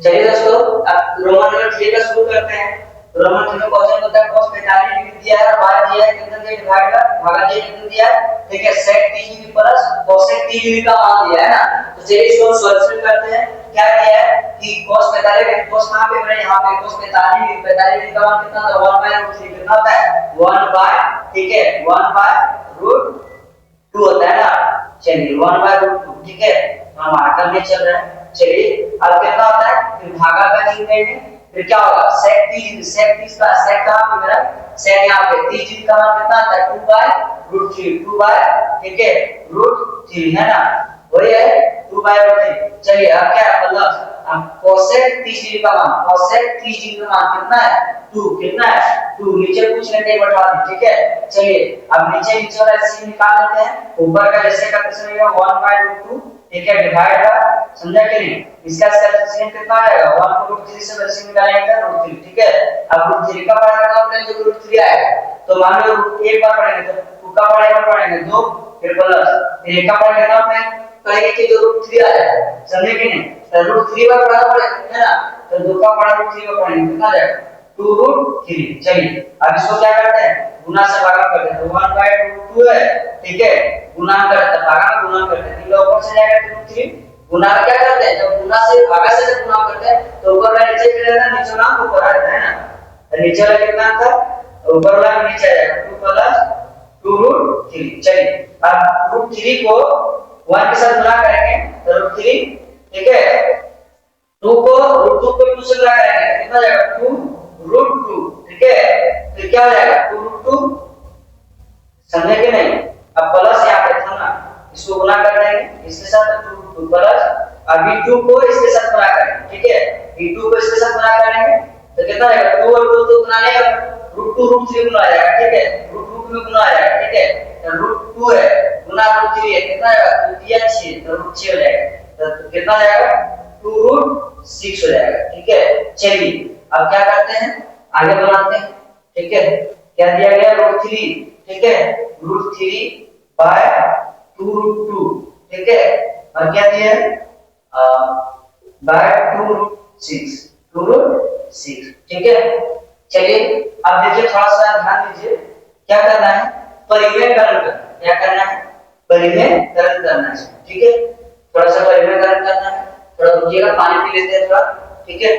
चलिए दोस्तों, अब रोमन नंबर 3 का शुरू करते हैं। रोमन 3 में क्वेश्चन होता है cos 45 डिग्री दिया है, y दिया है, कितना दिया डिवाइड का भागा दिया कितना दिया है, ठीक है, sec 30 degree plus cosec 30 degree का मान दिया है ना। तो चलिए इसको सॉल्यूशन करते हैं। क्या दिया है कि cos 45 डिग्री cos कहां पे बना, यहां पे cos 45 डिग्री का मान कितना था 1/√3 कितना होता है 1 बाय, ठीक है, 1/√2 होता है ना। चलिए 1/√2, ठीक है, हमारा कल में चल रहा है। चलिए अब कितना होता है, फिर भागा का चिन्ह देंगे, फिर क्या होगा sec 30 का sec कहां पे मेरा sec यहां पे 30 डिग्री का मान कितना आता है 2/√3 2 बाय, ठीक है, √3 है ना, वही है 2/√3। चलिए अब क्या है प्लस, अब cosec 30 डिग्री का मान, cosec 30 डिग्री का मान कितना है 2, कितना है 2, नीचे कुछ नहीं बैठा दी, ठीक है। चलिए अब नीचे वाला c निकाल लेते हैं, ऊपर का जैसे का तैसे रहेगा 1/√2, ठीक है, डिवाइड का, समझा कि नहीं, इसका सेम कितना आएगा 1 को √3 से वैसे निकालेंगे √3, ठीक है। अब √3 का पढ़ा कितना पढ़ेंगे जो √3 आएगा, तो मान लो एक बार पढ़ेंगे तो 2 का पढ़ेंगे 2, फिर प्लस, फिर एक का पढ़ा कितना कहेंगे कि जो √3 आ जाएगा, समझे कि नहीं, तो √3 बार पढ़ा पड़ेगा है ना, तो 2 का पढ़ा √3 का पढ़ेंगे कितना जाएगा 2√3। चलिए अब इसको क्या करते हैं गुना से भागा करते हैं, तो 1/√2 है, ठीक है, गुना करते हैं, भागा में गुना करते हैं, 3 ऊपर से जाएगा 2/3, गुना का क्या करते हैं जब गुना से भागा से जब गुना करते हैं तो ऊपर वाला नीचे चला जाता है, नीचे वाला ऊपर आ जाता है ना, तो नीचे वाला कितना था ऊपर वाला नीचे आ जाएगा 2 प्लस 2√3। चलिए अब √3 को 1 के साथ गुना करेंगे तो √3, ठीक है, 2 को √2 को 2 से गुना करेंगे कितना जाएगा 2√2, ठीक है, फिर क्या हो जाएगा 2√2, समझे कि नहीं। अब प्लस यहाँ पे था ना, इसको गुना कर देंगे इसके साथ 2 प्लस, अब v2 को इसके साथ गुना करेंगे, ठीक है, v2 को इसके साथ गुना करेंगे तो कितना आएगा 2 और 2 तो गुना नहीं होगा, √2 √3 गुना आ जाएगा, ठीक है, √2 में गुना आ जाएगा, ठीक है, तो √2 है गुना √3 है कितना आएगा 2 दिया 6 तो √6 हो जाएगा, तो कितना आ जाएगा 2√6 हो जाएगा, ठीक है। चलिए अब क्या करते हैं आगे बनाते हैं, ठीक है, क्या दिया गया √3, ठीक है, √3/2√2, ठीक है, और क्या दिया है बाय 2√6, ठीक है। चलिए अब देखिए थोड़ा सा ध्यान दीजिए, क्या करना है परिमेयकरण करना, क्या करना है परिमेयकरण करना है, ठीक है, थोड़ा सा परिमेयकरण करना है, थोड़ा रुकिएगा पानी पी लेते हैं थोड़ा, ठीक है।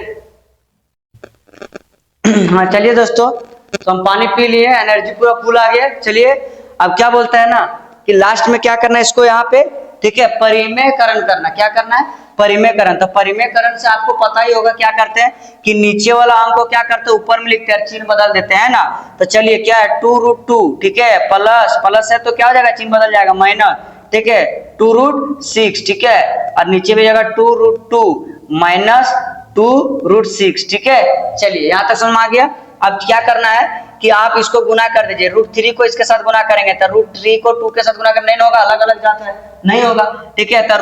हाँ चलिए दोस्तों, तो हम पानी पी लिए, एनर्जी पूरा फुल आ गया। चलिए अब क्या बोलता है ना कि लास्ट में क्या करना है इसको यहाँ पे, ठीक है, परिमेयकरण करना, क्या करना है परिमेयकरण। तो परिमेयकरण से आपको पता ही होगा क्या करते हैं कि नीचे वाला अंक को क्या करते हैं ऊपर में लिखते हैं, चिन्ह बदल देते हैं ना। तो चलिए क्या है 2√2, ठीक है, प्लस है तो क्या हो जाएगा चिन्ह बदल जाएगा माइनस, ठीक है, 2√6, ठीक है, और नीचे भी जाएगा 2√2 माइनस 2√6, ठीक है। चलिए यहाँ तक समझ में आ गया। अब क्या करना है कि आप इसको गुना कर दीजिए, √3 को इसके साथ गुना करेंगे तो √3 को 2 के साथ गुना कर नहीं होगा, अलग अलग जाता है नहीं होगा, ठीक है, तो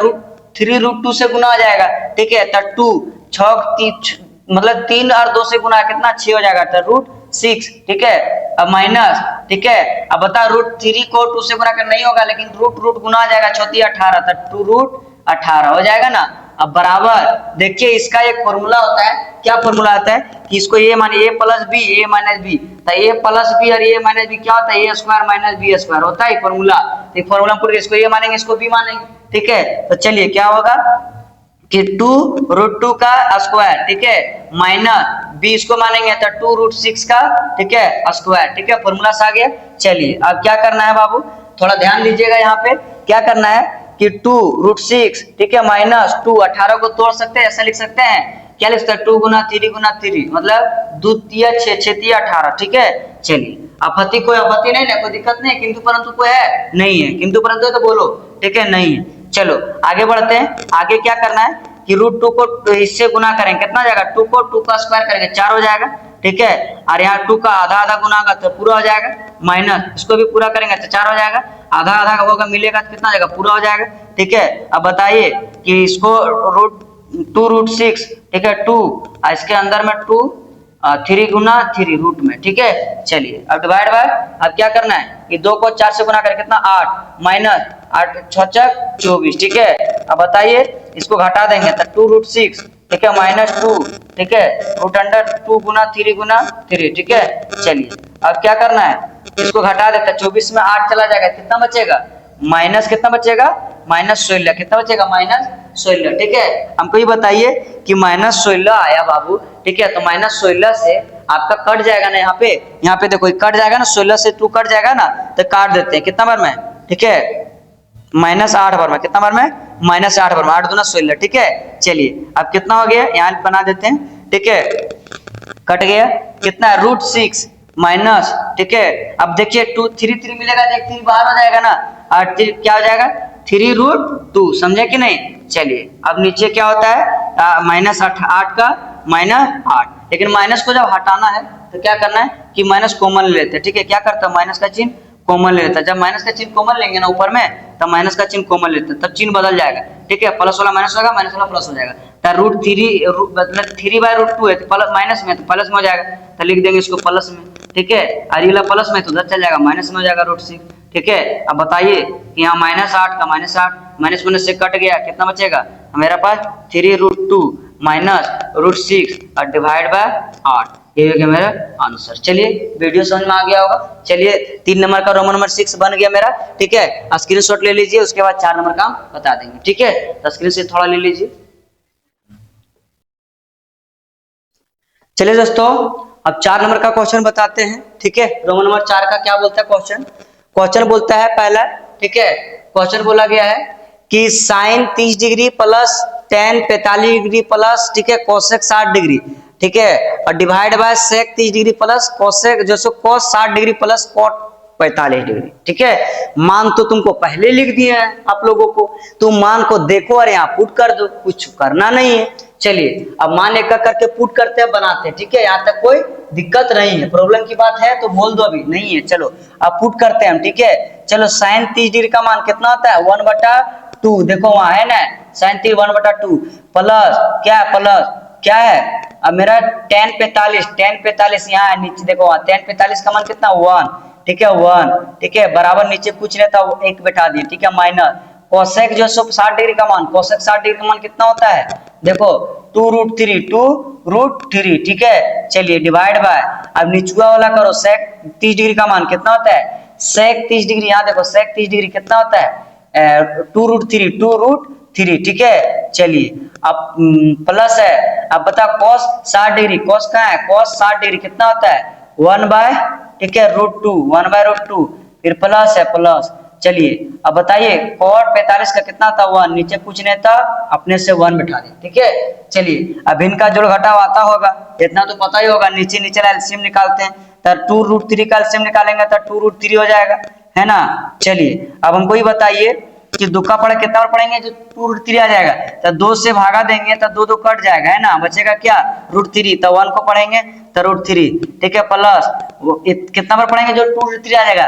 √3 √2 से गुना हो जाएगा, ठीक है, तो 2 6 मतलब 3 और 2 से गुना कितना 6 हो जाएगा, तो √6, ठीक है, अब माइनस, ठीक है, अब बता √3 को 2 से गुना कर नहीं होगा लेकिन रूट गुना आ जाएगा 6 18, तो 2√18 हो जाएगा ना। अब बराबर देखिए इसका एक फॉर्मूला होता है, क्या फॉर्मूला आता है कि इसको a माने a plus b a minus b, तो a प्लस b और a माइनस b क्या होता है a square minus b square होता है फॉर्मूला। तो फॉर्मूला पूरे इसको a मानेंगे इसको b मानेंगे, ठीक है। तो चलिए क्या होगा कि 2√2 का स्क्वायर, ठीक है, माइनस b इसको मानेंगे तो 2√6 का, ठीक है, स्क्वायर, ठीक है, फॉर्मूला से आ गया। चलिए अब क्या करना है बाबू, थोड़ा ध्यान दीजिएगा, यहाँ पे क्या करना है कि 2√6, ठीक है, माइनस 2, 18 को तोड़ सकते हैं, ऐसा लिख सकते हैं, क्या लिख सकते हैं 2 गुना 3 मतलब 2 तिया 6 6 तिया 18, ठीक है। चलिए आपत्ति कोई आपत्ति नहीं है, कोई दिक्कत नहीं, किंतु परंतु कोई है नहीं है, किंतु परंतु है तो बोलो, ठीक है, नहीं है। चलो आगे बढ़ते हैं, आगे क्या करना है कि √2 को इससे गुना करेंगे कितना जाएगा 2 को 2 का स्क्वायर करेंगे 4 हो जाएगा, ठीक है, और यहाँ 2 का आधा आधा गुना होगा तो पूरा हो जाएगा, माइनस इसको भी पूरा करेंगे तो 4 हो जाएगा, आधा आधा होगा मिलेगा तो कितना जाएगा पूरा हो जाएगा, ठीक है। अब बताइए कि इसको 2√6, ठीक है, 2 इसके अंदर में 2 3 गुना 3 रूट में, ठीक है। चलिए अब डिवाइड बाय, अब क्या करना है कि 2 को 4 से गुना करें कितना 8 माइनस 8 छक 24, ठीक है। अब बताइए इसको घटा देंगे तो 2√6, ठीक है, -2, ठीक है, √2 गुना 3 गुना 3, ठीक है। चलिए अब क्या करना है, इसको घटा देते हैं, 24 में 8 चला जाएगा, कितना बचेगा, माइनस कितना बचेगा, -16, कितना बचेगा, -16, ठीक है। हमको ये बताइए कि -16 आया बाबू, ठीक है, तो -16 से आपका कट जाएगा ना, यहाँ पे देखो कट जाएगा ना, 16 से 2 कट जाएगा ना, तो काट देते हैं, कितना बार में, ठीक है, -8 बार में, कितना बार में, -8 बार में, 8 दूना 16, ठीक है। चलिए अब कितना हो गया, यहाँ बना देते हैं, ठीक है, कट गया, कितना है, √6 माइनस, ठीक है। अब देखिए 2 3 3 मिलेगा, देख 3 बाहर हो जाएगा ना, और क्या हो जाएगा, 3√2, समझे कि नहीं। चलिए अब नीचे क्या होता है, -8 का -8, लेकिन माइनस को जब हटाना है तो क्या करना है कि माइनस कॉमन ले लेते हैं, ठीक है। क्या करता है, माइनस का चिन्ह कॉमन ले लेता है, जब माइनस का चिन्ह कॉमन लेंगे ना ऊपर में, तब माइनस का चिन्ह कॉमन लेते हैं, तब चिन्ह बदल जाएगा, ठीक है, प्लस वाला माइनस होगा, माइनस वाला प्लस हो जाएगा, तो √3 मतलब 3/√2 है तो प्लस माइनस में, तो प्लस में हो जाएगा, तो लिख देंगे इसको प्लस में, ठीक है, और ये प्लस में तो उधर चल जाएगा, माइनस में हो जाएगा √6, ठीक है। अब बताइए कि यहाँ -8 का -8 माइनस माइनस से कट गया, कितना बचेगा मेरे पास, 3√2 माइनस √6 और डिवाइड बाय 8, ये हो गया मेरा आंसर। चलिए वीडियो समझ में आ गया होगा। चलिए 3 नंबर का रोमन नंबर 6 बन गया मेरा, ठीक है। स्क्रीनशॉट ले लीजिए, उसके बाद 4 नंबर का हम बता देंगे, ठीक है, तो स्क्रीन से थोड़ा ले लीजिए। चलिए दोस्तों अब 4 नंबर का क्वेश्चन बताते हैं, ठीक है। रोमन नंबर 4 का क्या बोलता है क्वेश्चन, क्वेश्चन बोलता है पहला, ठीक है, क्वेश्चन बोला गया है कि sine 30 degree plus tan 45 degree plus, ठीक है, कोसेक 60 डिग्री, ठीक है, और divide by sec 30 degree plus cosec जो सो cos 60 degree plus cot 45 degree, ठीक है। मान तो तुमको पहले लिख दिए हैं आप लोगों को, तुम मान को देखो और यहाँ पुट कर दो, कुछ करना नहीं है। चलिए अब मान एक करके पुट करते हैं, बनाते हैं, ठीक है, यहाँ तक कोई दिक्कत नहीं है, प्रॉब्लम की बात है तो बोल दो, अभी नहीं है। चलो अब पुट करते हैं हम, ठीक है। चलो साइन 30 डिग्री का मान कितना होता है, 1/2, देखो वहां है ना, साइन 30 1/2 प्लस क्या है, प्लस क्या है, अब मेरा tan 45 यहाँ है नीचे, देखो वहां tan 45 का मान कितना, 1, ठीक है, 1, ठीक है, बराबर नीचे कुछ नहीं था, 1 बैठा दिए, ठीक है, माइनस कोसेक जो 60 डिग्री का मान, कोसेक 60 डिग्री का मान कितना होता है, देखो 2√3, ठीक है। चलिए डिवाइड बाय, अब निचुआ वाला करो, सेक 30 डिग्री का मान कितना होता है, सेक 30 डिग्री, यहाँ देखो सेक 30 डिग्री कितना होता है, 2√3, ठीक है। चलिए अब प्लस है, अब बता cos 60 डिग्री, cos कहाँ है, cos 60 डिग्री कितना होता है, 1/, ठीक है, √2, 1/√2, फिर प्लस है प्लस। चलिए अब बताइए cot 45 का कितना था, 1, नीचे कुछ नहीं था, अपने से 1 बिठा दे, ठीक है। चलिए अब इनका जोड़ घटाव आता होगा, इतना तो पता ही होगा, नीचे नीचे एलसीएम निकालते हैं, तो 2√3 का एलसीएम निकालेंगे तो 2√3 हो जाएगा, है ना। चलिए अब हमको ये बताइए कि 2 का पढ़ा कितना बार पढ़ेंगे, जो 2√3 आ जाएगा, तो 2 से भागा देंगे तो 2 कट जाएगा, है ना, बचेगा क्या, √3, तो 1 को पढ़ेंगे तो √3, ठीक है, प्लस कितना बार पढ़ेंगे, जो 2√3 आ जाएगा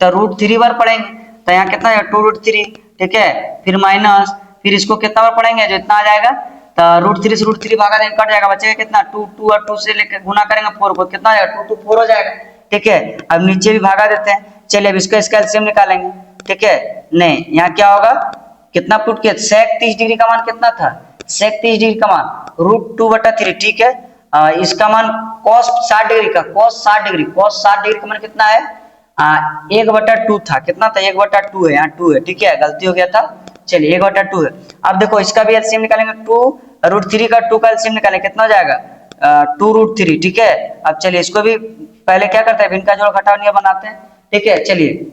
तो √3 बार पढ़ेंगे, तो यहाँ कितना है 2√3, ठीक है, फिर माइनस, फिर इसको कितना बार पढ़ेंगे, जो इतना आ जाएगा, तो √3 से √3 भागा देंगे, कट जाएगा, बचेगा कितना, 2 और 2 से लेकर गुना करेंगे 4 को, कितना आ जाएगा, 2 4 हो जाएगा, ठीक है। अब नीचे भी भागा देते हैं, चलिए अब इसका एलसीएम निकालेंगे, ठीक है। नहीं यहाँ क्या होगा, कितना पुट किया, सेक 30 डिग्री का मान कितना था, सेक 30 डिग्री का मान √2/3, ठीक है। इसका मान cos 60 डिग्री का, cos 60 डिग्री का मान कितना है, 1/2 था, कितना था, 1/2 है, यहाँ 2 है, ठीक है, गलती हो गया था, चलिए 1/2 है। अब देखो इसका भी एलसीएम निकालेंगे, 2√3 का 2 का एलसीएम निकालेंगे, कितना हो जाएगा, 2√3, ठीक है। अब चलिए इसको भी पहले क्या करते हैं, इनका जोड़ घटाव नियम बनाते हैं, ठीक है। चलिए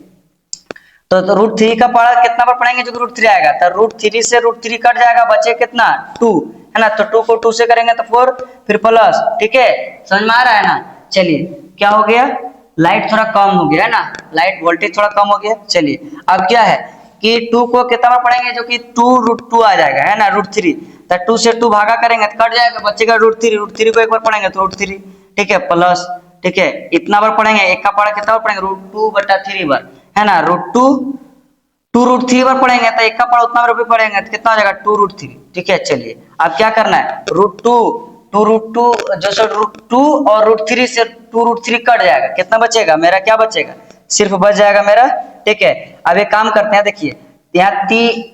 तो √3 का पढ़ा कितना बार पढ़ेंगे, जो √3 आएगा, तो √3 से √3 कट जाएगा, बचे कितना, 2, है ना, तो 2 को 2 से करेंगे तो 4, फिर प्लस, ठीक है, समझ में आ रहा है ना। चलिए क्या हो गया, लाइट थोड़ा कम हो गया, है ना, लाइट वोल्टेज थोड़ा कम हो गया। चलिए अब क्या है कि 2 को कितना बार पढ़ेंगे, जो कि 2√2 आ जाएगा, है ना, √3, तो 2 से 2 भागा करेंगे तो कट जाएगा, बचेगा √3 को एक बार पढ़ेंगे तो √3, ठीक है, प्लस, ठीक है, इतना बार पढ़ेंगे, एक का पढ़ा कितना बार पढ़ेंगे, √2/3 बार, है ना, √2 बार पढ़ेंगे तो एक का पढ़ा उतना बार भी पढ़ेंगे तो कितना हो जाएगा, 2√3, ठीक है। चलिए अब क्या करना है, √2 जो सो √2 और √3 से 2√3 कट जाएगा, कितना बचेगा मेरा, क्या बचेगा, सिर्फ बच जाएगा मेरा, ठीक है। अब एक काम करते हैं, देखिए यहाँ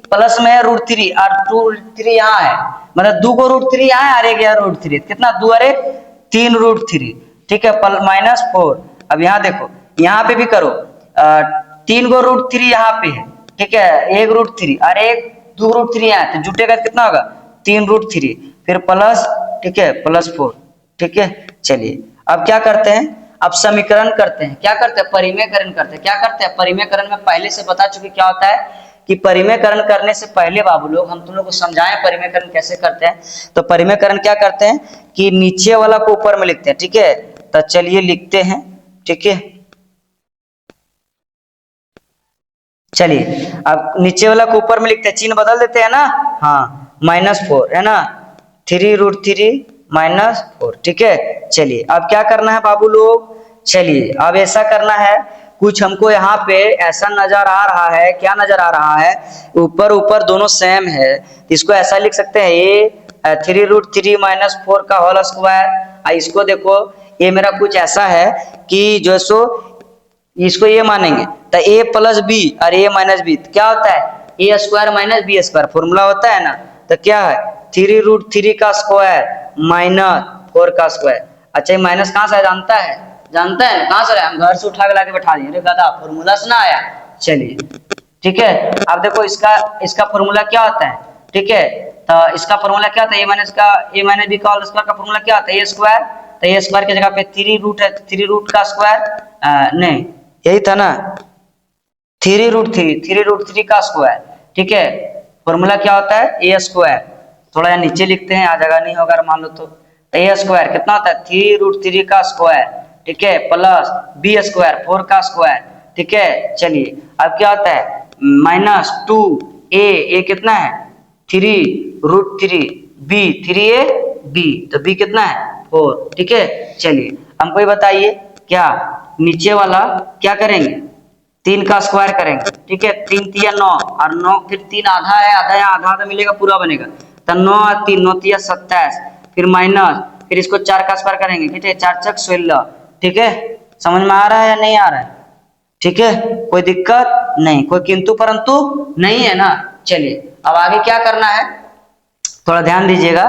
प्लस में है √3 और √3 यहाँ है, मतलब 2 को √3 यहाँ है और एक यहाँ √3, कितना 2 और 1 3 √3, ठीक है, -4। अब यहाँ देखो, यहाँ पे भी करो, 3 को √3 यहाँ पे है, ठीक है, 1 √3 और एक 2 √3 यहाँ है, तो जुटेगा कितना होगा 3 √3, फिर प्लस, ठीक है, +4, ठीक है। चलिए अब क्या करते हैं, अब समीकरण करते हैं, क्या करते हैं, परिमेयकरण करते हैं। क्या करते हैं, परिमेयकरण में पहले से बता चुके क्या होता है कि परिमेयकरण करने से पहले बाबू लोग हम तुम लोग को समझाएं परिमेयकरण कैसे करते हैं। तो परिमेयकरण क्या करते हैं कि नीचे वाला को ऊपर में लिखते हैं, ठीक है। तो चलिए लिखते हैं, ठीक है। चलिए अब नीचे वाला को ऊपर में लिखते हैं, चिन्ह बदल देते हैं ना, हाँ, -4 है ना, 3 √3 -4, ठीक है। चलिए अब क्या करना है बाबू लोग, चलिए अब ऐसा करना है, कुछ हमको यहाँ पे ऐसा नजर आ रहा है, क्या नजर आ रहा है, ऊपर ऊपर दोनों सेम है, इसको ऐसा लिख सकते हैं, ये 3 √3 -4 का होल स्क्वायर। इसको देखो, ये मेरा कुछ ऐसा है कि जो सो इसको ये मानेंगे तो a + b और a - b, क्या होता है a² - b², फॉर्मूला होता है ना। तो क्या है 3 √3 का स्क्वायर -4 का स्क्वायर। अच्छा, ये माइनस कहाँ से जानता है, जानता है कहाँ से, हम घर से उठा के लाके बैठा दिए, अरे दादा फॉर्मूला से ना आया। चलिए ठीक है, अब देखो इसका फॉर्मूला क्या होता है, ठीक है। तो इसका फॉर्मूला क्या होता है, a - b का होल स्क्वायर का फॉर्मूला क्या होता है, a²। तो a² की जगह पे 3 रूट है, 3 रूट का स्क्वायर, नहीं यही था ना, 3 √3 का स्क्वायर, ठीक है। फॉर्मूला क्या होता है a², थोड़ा यहाँ नीचे लिखते हैं, आ जगह नहीं होगा मान लो तो a² कितना होता है 3 √3 का स्क्वायर, ठीक है, प्लस b² 4 का स्क्वायर, ठीक है। चलिए अब क्या होता है -2a कितना है 3 √3 b 3a b, तो b कितना है 4, ठीक है। चलिए हमको ये बताइए, क्या नीचे वाला क्या करेंगे 3 का स्क्वायर करेंगे, ठीक है, 3 × 3 = 9 और 9 फिर 3 आधा है, आधा यहाँ आधा आधा मिलेगा, पूरा बनेगा, तो 9 और 3 9 × 3 = 27, फिर माइनस, फिर इसको 4 का स्क्वायर करेंगे, ठीक है, 4 × 6 = 16, ठीक है। समझ में आ रहा है या नहीं आ रहा है, ठीक है, कोई दिक्कत नहीं, कोई किंतु परंतु नहीं है ना। चलिए अब आगे क्या करना है, थोड़ा ध्यान दीजिएगा,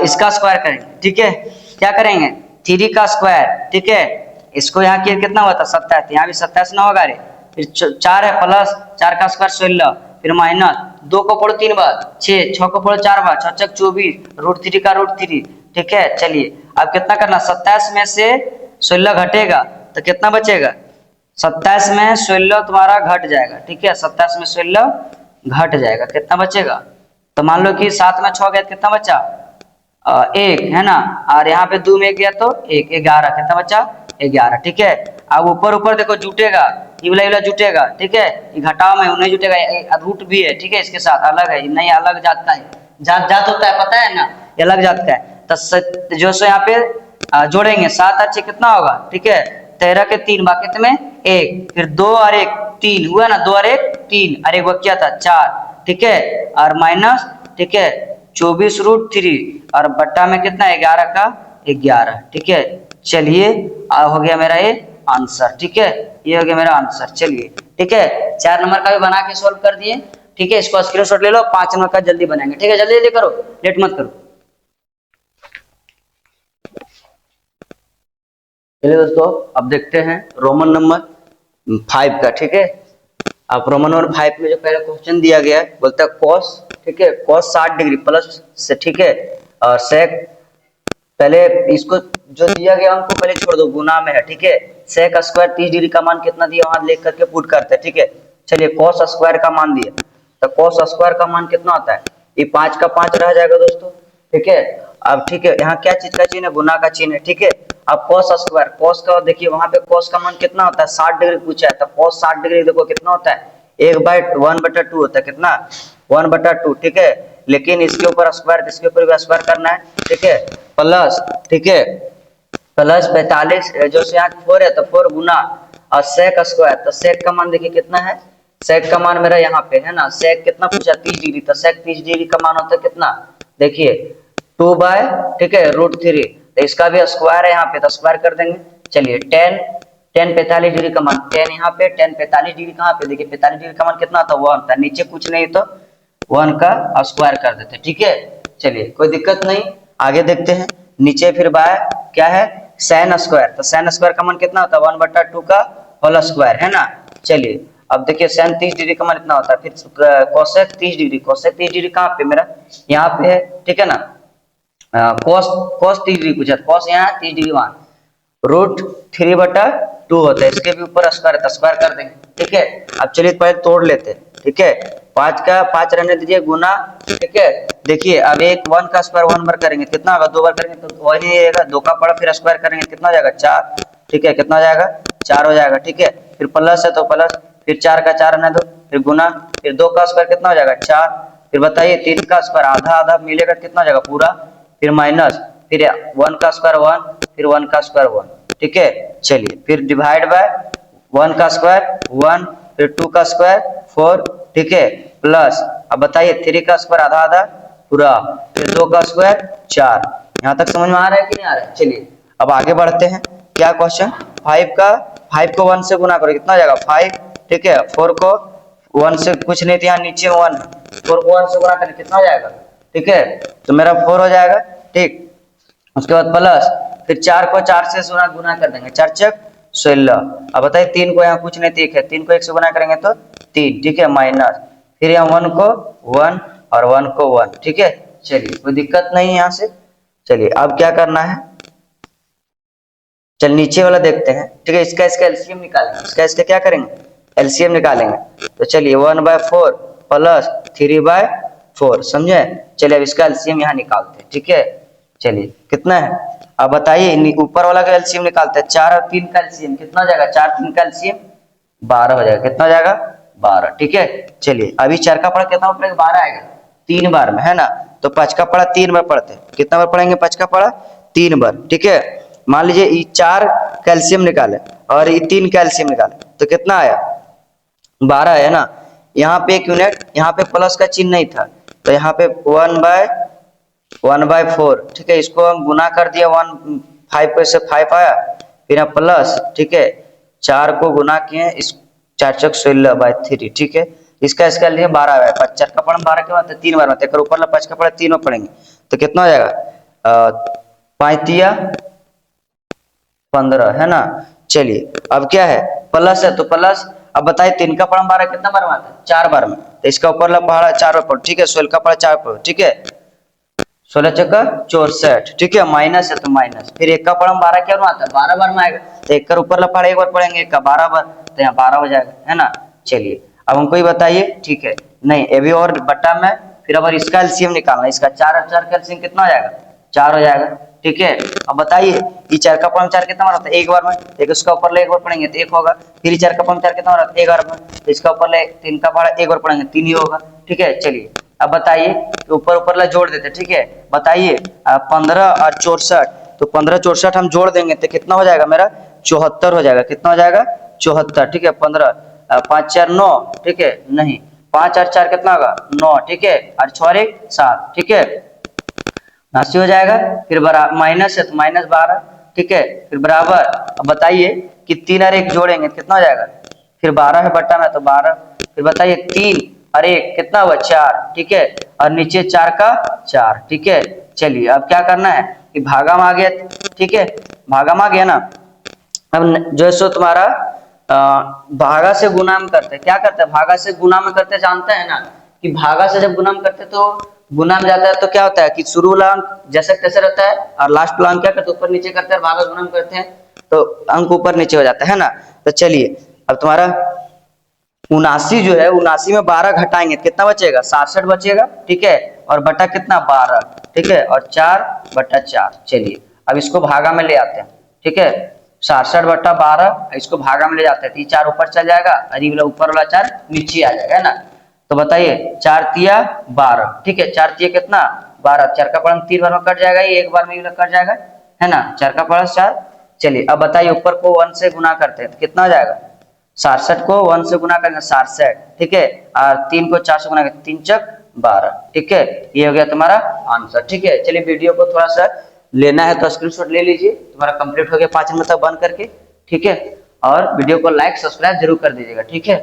इसका स्क्वायर करेंगे, ठीक है। क्या करेंगे 3 का स्क्वायर, ठीक है, इसको यहाँ कितना हुआ था 27, यहाँ भी 27 ना होगा रे, फिर 4 है प्लस 4 का स्क्वायर 16, फिर माइनस 2 को पढ़ो 3 बार 6, 6 को पढ़ो 4 बार 6 × 24, √3 का √3, ठीक है। चलिए अब कितना करना, 27 में से 16 घटेगा तो कितना बचेगा, 27 में 16 तुम्हारा घट जाएगा, ठीक है, 27 में 16 घट जाएगा, कितना बचेगा, तो मान लो कि 7 में 6 गया, कितना बचा 1 है ना, और यहाँ पे 2 में गया तो 1, 11, कितना बचा 11, ठीक है। अब ऊपर ऊपर देखो जुटेगा, ये वाला जुटेगा, ठीक है, ये घटाव में नहीं जुटेगा, रूट भी है, ठीक है, इसके साथ अलग है, नहीं अलग जात का है, जात होता है पता है ना, ये अलग जात का है। तो जो सो यहाँ पे जोड़ेंगे 7 और 6 कितना होगा, ठीक है, 13 के 3 बाकी में 1, फिर 2 और 1 3 हुआ ना, 2 और 1 3 और एक क्या था 4, ठीक है, और माइनस, ठीक है, 24 √3 और बट्टा में कितना 11 का 11, ठीक है। चलिए हो गया मेरा ये आंसर, ठीक है, ये हो गया मेरा आंसर। चलिए ठीक है, 4 नंबर का भी बना के सॉल्व कर दिए, ठीक है, इसको स्क्रीनशॉट ले लो, 5 नंबर का जल्दी बनाएंगे, ठीक है, जल्दी जल्दी करो, लेट मत करो। चलिए दोस्तों अब देखते हैं रोमन नंबर 5 का, ठीक है। अब रोमन नंबर 5 में जो पहला क्वेश्चन दिया गया है, बोलता है कॉस, ठीक है, कॉस 60 डिग्री प्लस से, ठीक है, और सेक, पहले इसको जो दिया गया हमको पहले छोड़ दो, गुना में है, ठीक है, सेक स्क्वायर 30 डिग्री का मान कितना दिया वहां लिख करके पुट करते हैं, ठीक है। चलिए कॉस स्क्वायर का मान दिया, तो कॉस स्क्वायर का मान कितना होता है, ये 5 का 5 रह जाएगा दोस्तों, ठीक है। अब ठीक है, यहाँ क्या चीज का चिन्ह है, गुना का चिन्ह है, ठीक है। अब कॉस स्क्वायर, कॉस का देखिए वहां पे कॉस का मान कितना होता है 60 डिग्री पूछा है, तो कॉस 60 डिग्री देखो कितना होता है 1/1/2 होता है, कितना 1/2, ठीक है। लेकिन इसके ऊपर स्क्वायर, इसके ऊपर भी स्क्वायर करना है, ठीक है, प्लस, ठीक है, प्लस 45 जो से यहाँ 4 है तो 4 गुना और सेक स्क्वायर, तो सेक का मान देखिए कितना है, सेक का मान मेरा यहाँ पे है ना, सेक कितना पूछा 30 डिग्री, तो सेक 30 डिग्री का मान होता है कितना, देखिए 2/, ठीक है, √3, तो इसका भी स्क्वायर है यहाँ पे, तो स्क्वायर कर देंगे। चलिए 10 टेन 45 डिग्री का मान 10 यहाँ पे, 10 45 डिग्री कहाँ पे, देखिए 45 डिग्री का मान कितना होता है 1 था, नीचे कुछ नहीं तो 1 का स्क्वायर कर देते, ठीक है। चलिए कोई दिक्कत नहीं, आगे देखते हैं। नीचे फिर बाय क्या है साइन स्क्वायर, तो साइन स्क्वायर का मान कितना होता है 1/2 का होल स्क्वायर, है ना। चलिए अब देखिए साइन 30 डिग्री का मान इतना होता है, फिर कोसेक 30 डिग्री, कोसेक 30 डिग्री कहाँ पे मेरा यहाँ पे है, ठीक है ना। कोस कोस 30 डिग्री पूछा, कोस यहाँ 30 डिग्री वहां, √3/2 होता है, इसके भी ऊपर स्क्वायर है तो स्क्वायर कर देंगे, ठीक है। अब चलिए पहले तोड़ लेते हैं, ठीक है। 5 का 5 रहने दीजिए गुना, ठीक है। देखिए अब एक 1 का स्क्वायर 1 बार करेंगे कितना होगा, 2 बार करेंगे तो वही रहेगा, 2 का पड़ा फिर स्क्वायर करेंगे कितना हो जाएगा 4, ठीक है। कितना हो जाएगा 4 हो जाएगा, ठीक है। फिर प्लस है तो प्लस, फिर 4 का 4 रहने दो, फिर गुना, फिर 2 का स्क्वायर कितना हो जाएगा 4, फिर बताइए 3 का स्क्वायर आधा आधा मिलेगा कितना हो जाएगा पूरा, फिर माइनस, फिर 1 का स्क्वायर 1, फिर 1 का स्क्वायर 1, ठीक है। चलिए फिर डिवाइड बाय 1 का स्क्वायर 1, फिर 2 का स्क्वायर 4, ठीक है, प्लस अब बताइए 3 का स्क्वायर आधा आधा पूरा, फिर 2 का स्क्वायर 4। यहाँ तक समझ में आ रहा है कि नहीं आ रहा है। चलिए अब आगे बढ़ते हैं, क्या क्वेश्चन 5 को 1 से गुना करो कितना हो जाएगा 5, ठीक है। 4 को 1 से कुछ नहीं, यहाँ नीचे 1, 4 को 1 से गुना करें कितना हो जाएगा, ठीक है, तो मेरा 4 हो जाएगा, ठीक। उसके बाद प्लस, फिर 4 को 4 से गुना कर देंगे, 4 चक 16। अब बताइए 3 को यहाँ कुछ नहीं, 1 है, 3 को 1 से गुना करेंगे तो 3, ठीक है, माइनस, फिर यहाँ 1 को 1 और 1 को 1, ठीक है। चलिए कोई दिक्कत नहीं है यहाँ से। चलिए अब क्या करना है, चल नीचे वाला देखते हैं, ठीक है। इसका एलसीएम निकालेंगे, इसका क्या करेंगे एलसीएम निकालेंगे, तो चलिए 1/4 प्लस 3/4, समझे। चलिए अब इसका एलसीएम यहाँ निकालते हैं, ठीक है। चलिए कितना है, अब बताइए ऊपर वाला का एलसीएम निकालते हैं, 4 और 3 का एलसीएम कितना हो जाएगा, 4 3 का एलसीएम 12 हो जाएगा, कितना हो जाएगा 12, ठीक है। चलिए अभी 4 का पढ़ा कितना पड़ेगा 12 आएगा 3 बार में, है ना। तो 5 का पढ़ा 3 बार पढ़ते हैं, कितना बार पढ़ेंगे 5 का पढ़ा 3 बार, ठीक है। मान लीजिए ये 4 कैल्शियम निकाले और ये 3 कैल्शियम निकाले तो कितना आया 12 है ना। यहाँ पे एक यूनिट, यहाँ पे प्लस का चिन्ह नहीं था तो यहाँ पे 1/4, ठीक है। इसको हम गुना कर दिया 5 से 5 आया, फिर यहाँ प्लस, ठीक है, 4 को गुना किए, इस 4 चक 16/3, ठीक है। इसका लिए 12 आया, 4 का पढ़ा 12 के बाद 3 बार में, ऊपर 5 का पढ़ा 3 में पढ़ेंगे तो कितना हो जाएगा 5 तिया 15, है ना। चलिए अब क्या है प्लस है तो प्लस, अब बताइए 3 का पढ़ा 12 कितना बार में आता है 4 बार में, तो इसका ऊपर पढ़ा 4 बार पढ़ो, ठीक है। 16 का पढ़ा 4 पढ़ो, ठीक है, 16 चक्का 64, ठीक है, माइनस है तो माइनस, फिर 1 का पढ़ा 12 क्या आता है 12 बार में आएगा, तो 1 का ऊपर पढ़ा 1 बार पढ़ेंगे 1 का 12 बार, तो यहाँ 12 हो जाएगा, है ना। चलिए अब हमको ये बताइए, ठीक है, नहीं अभी और बट्टा में, फिर अब इसका एलसीएम निकालना, इसका 4 और 4 का एलसीएम कितना हो जाएगा 4 हो जाएगा, ठीक है। अब बताइए ये 4 का पढ़ा 4 कितना बार होता है 1 बार में, एक उसका ऊपर ले 1 बार पढ़ेंगे तो 1 होगा, फिर 4 का पढ़ा 4 कितना बार होता है 1 बार में, तो इसका ऊपर ले 3 का पढ़ा 1 बार पढ़ेंगे 3 ही होगा, ठीक है। चलिए अब बताइए ऊपर ला जोड़ देते, ठीक है। बताइए 15 और 64, तो 15 64 हम जोड़ देंगे तो कितना हो जाएगा मेरा 74 हो जाएगा, कितना हो जाएगा 74, ठीक है। 15 5 4 9, ठीक है, नहीं 5 और 4 कितना होगा 9, ठीक है, और 6 और 1 7, ठीक है, 80 हो जाएगा। फिर माइनस है तो -12, ठीक है, फिर बराबर, अब बताइए कि 3 और 1 जोड़ेंगे कितना हो जाएगा, फिर 12 है बट्टा में तो 12, फिर बताइए 3 और 1 कितना हुआ 4, ठीक है, और नीचे 4 का 4, ठीक है। चलिए अब क्या करना है कि भागा में आ गया, ठीक है, भागा में आ गया ना। अब जो है सो तुम्हारा भागा से गुना में करते हैं, क्या करते हैं भागा से गुना में करते, जानते हैं ना कि भागा से जब गुना में करते तो गुना में जाता है तो क्या होता है कि शुरू वाला अंक जैसे तैसे रहता है और लास्ट वाला अंक क्या करते हैं ऊपर नीचे करते हैं, भागा गुना में करते हैं तो अंक ऊपर नीचे हो जाता है ना। तो चलिए अब तुम्हारा 79 जो है 79 में 12 घटाएंगे कितना बचेगा 67 बचेगा, ठीक है, और बटा कितना 12, ठीक है, और 4/4। चलिए अब इसको भागा में ले आते हैं, ठीक है, 67/12 इसको भागा में ले जाते हैं तो 4 ऊपर चल जाएगा और ये वाला ऊपर वाला 4 नीचे आ जाएगा, है ना। तो बताइए 4 तिया 12, ठीक है, 4 तिया कितना 12, 4 का पढ़ा 3 बार में कट जाएगा, ये 1 बार में कट जाएगा, है ना, 4 का पढ़ा 4। चलिए अब बताइए ऊपर को 1 से गुना करते हैं तो कितना हो जाएगा 67 को 1 से गुना करेंगे 67, ठीक है, और 3 को 4 से गुना करेंगे 3 चक 12, ठीक है, ये हो गया तुम्हारा आंसर, ठीक है। चलिए वीडियो को थोड़ा सा लेना है तो स्क्रीनशॉट ले लीजिए, तुम्हारा कंप्लीट हो गया 5 मिनट तक बंद करके, ठीक है। और वीडियो को लाइक सब्सक्राइब जरूर कर दीजिएगा, ठीक है।